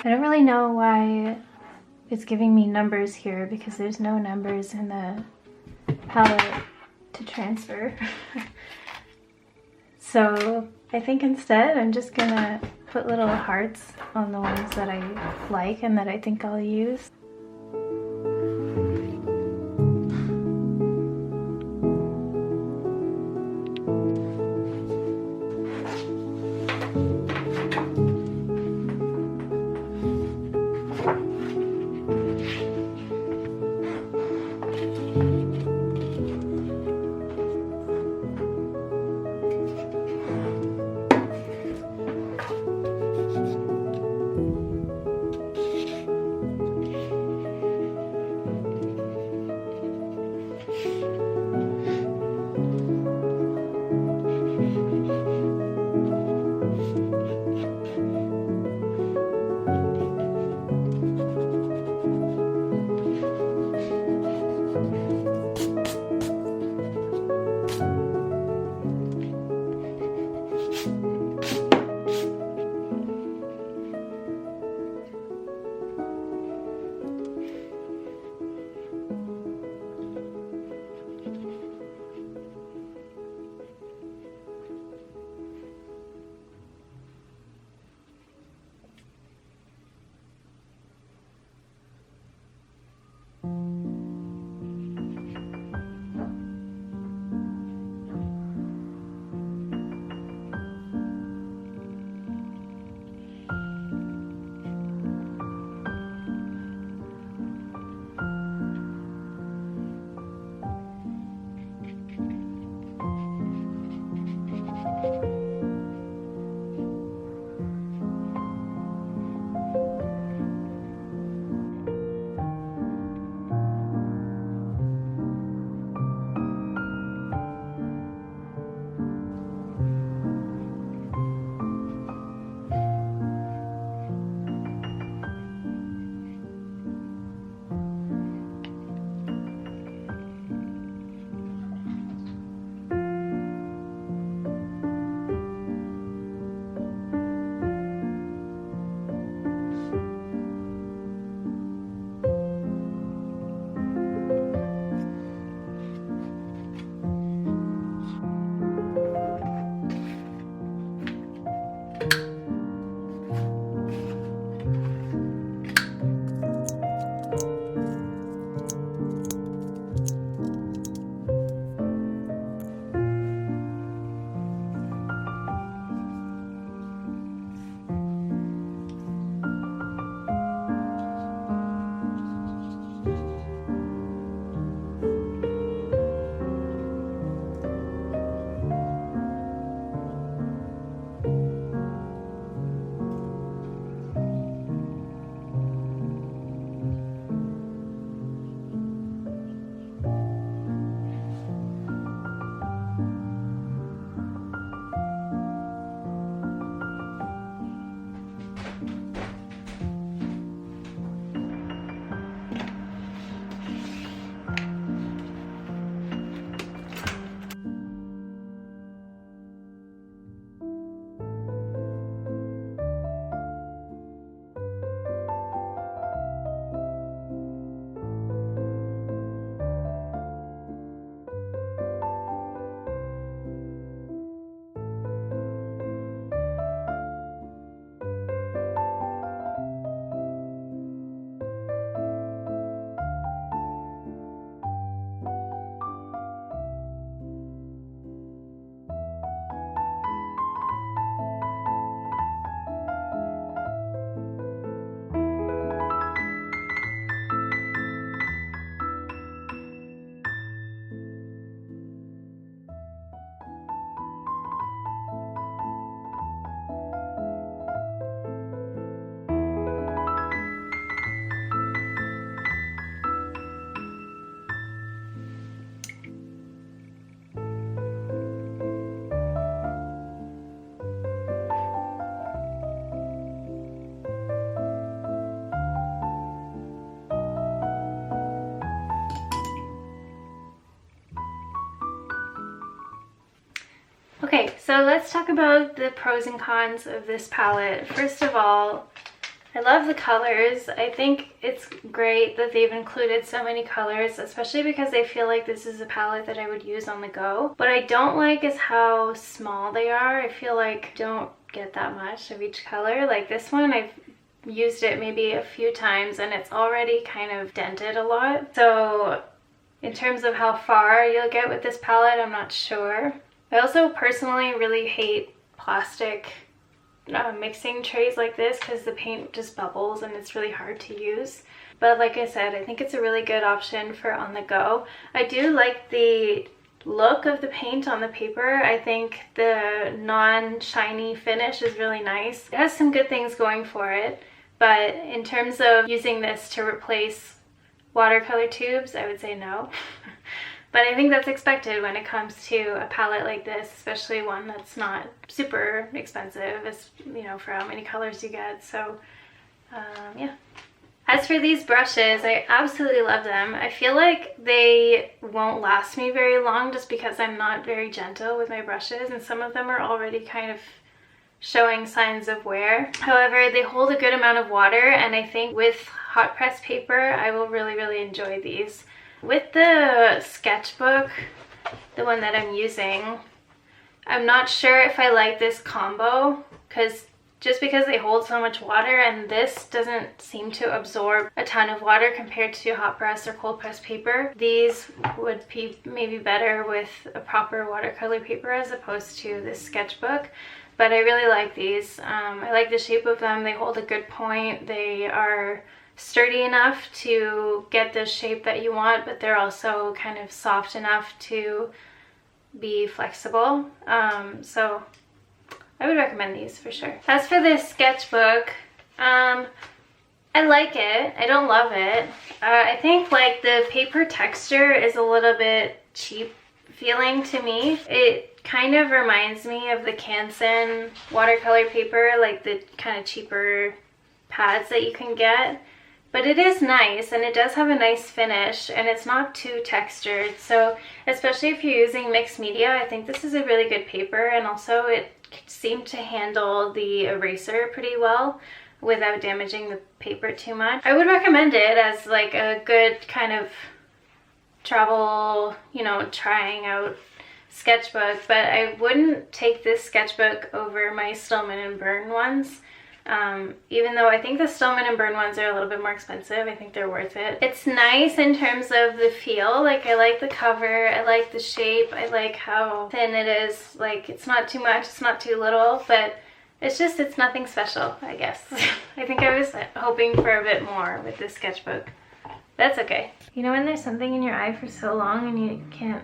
I don't really know why it's giving me numbers here because there's no numbers in the palette to transfer. So I think instead I'm just gonna put little hearts on the ones that I like and that I think I'll use. Okay, so let's talk about the pros and cons of this palette. First of all, I love the colors. I think it's great that they've included so many colors, especially because I feel like this is a palette that I would use on the go. What I don't like is how small they are. I feel like I don't get that much of each color. Like this one, I've used it maybe a few times and it's already kind of dented a lot. So in terms of how far you'll get with this palette, I'm not sure. I also personally really hate plastic mixing trays like this because the paint just bubbles and it's really hard to use. But like I said, I think it's a really good option for on the go. I do like the look of the paint on the paper. I think the non-shiny finish is really nice. It has some good things going for it, but in terms of using this to replace watercolor tubes, I would say no. But I think that's expected when it comes to a palette like this, especially one that's not super expensive, as you know, for how many colors you get. So yeah. As for these brushes, I absolutely love them. I feel like they won't last me very long just because I'm not very gentle with my brushes, and some of them are already kind of showing signs of wear. However, they hold a good amount of water, and I think with hot press paper, I will really enjoy these. With the sketchbook, the one that I'm using, I'm not sure if I like this combo, because they hold so much water, and this doesn't seem to absorb a ton of water compared to hot press or cold press paper. These would be maybe better with a proper watercolor paper as opposed to this sketchbook. But I really like these. I like the shape of them. They hold a good point. They are sturdy enough to get the shape that you want, but they're also kind of soft enough to be flexible. So I would recommend these for sure. As for this sketchbook, I like it. I don't love it. I think like the paper texture is a little bit cheap feeling to me. It kind of reminds me of the Canson watercolor paper, like the kind of cheaper pads that you can get. But it is nice, and it does have a nice finish, and it's not too textured. So especially if you're using mixed media, I think this is a really good paper, and also it seemed to handle the eraser pretty well without damaging the paper too much. I would recommend it as like a good kind of travel, you know, trying out sketchbook, but I wouldn't take this sketchbook over my Stillman & Byrne ones. Even though I think the Stillman & Byrne ones are a little bit more expensive, I think they're worth it. It's nice in terms of the feel. Like, I like the cover, I like the shape, I like how thin it is. Like, it's not too much, it's not too little, but it's nothing special, I guess. I think I was hoping for a bit more with this sketchbook. That's okay. You know when there's something in your eye for so long and you can't...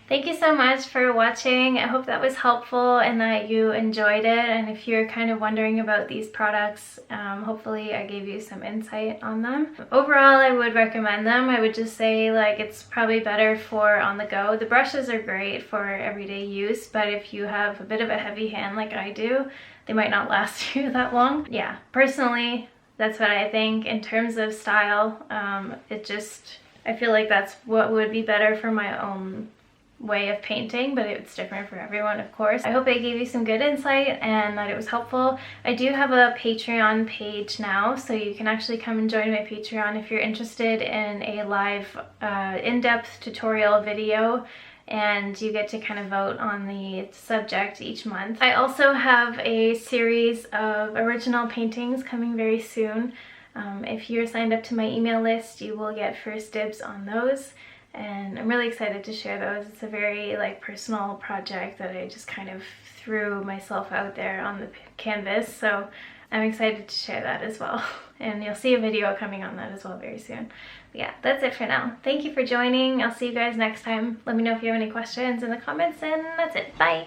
Thank you so much for watching. I hope that was helpful and that you enjoyed it. And if you're kind of wondering about these products, hopefully I gave you some insight on them. Overall, I would recommend them. I would just say like it's probably better for on the go. The brushes are great for everyday use, but if you have a bit of a heavy hand like I do, they might not last you that long. Yeah, personally, that's what I think. In terms of style, I feel like that's what would be better for my own way of painting, but it's different for everyone, of course. I hope I gave you some good insight and that it was helpful. I do have a Patreon page now, so you can actually come and join my Patreon if you're interested in a live in-depth tutorial video, and you get to kind of vote on the subject each month. I also have a series of original paintings coming very soon. If you're signed up to my email list, you will get first dibs on those. And I'm really excited to share those. It's a very like personal project that I just kind of threw myself out there on the canvas, so I'm excited to share that as well. And you'll see a video coming on that as well very soon. But yeah, that's it for now. Thank you for joining. I'll see you guys next time. Let me know if you have any questions in the comments, and that's it. Bye!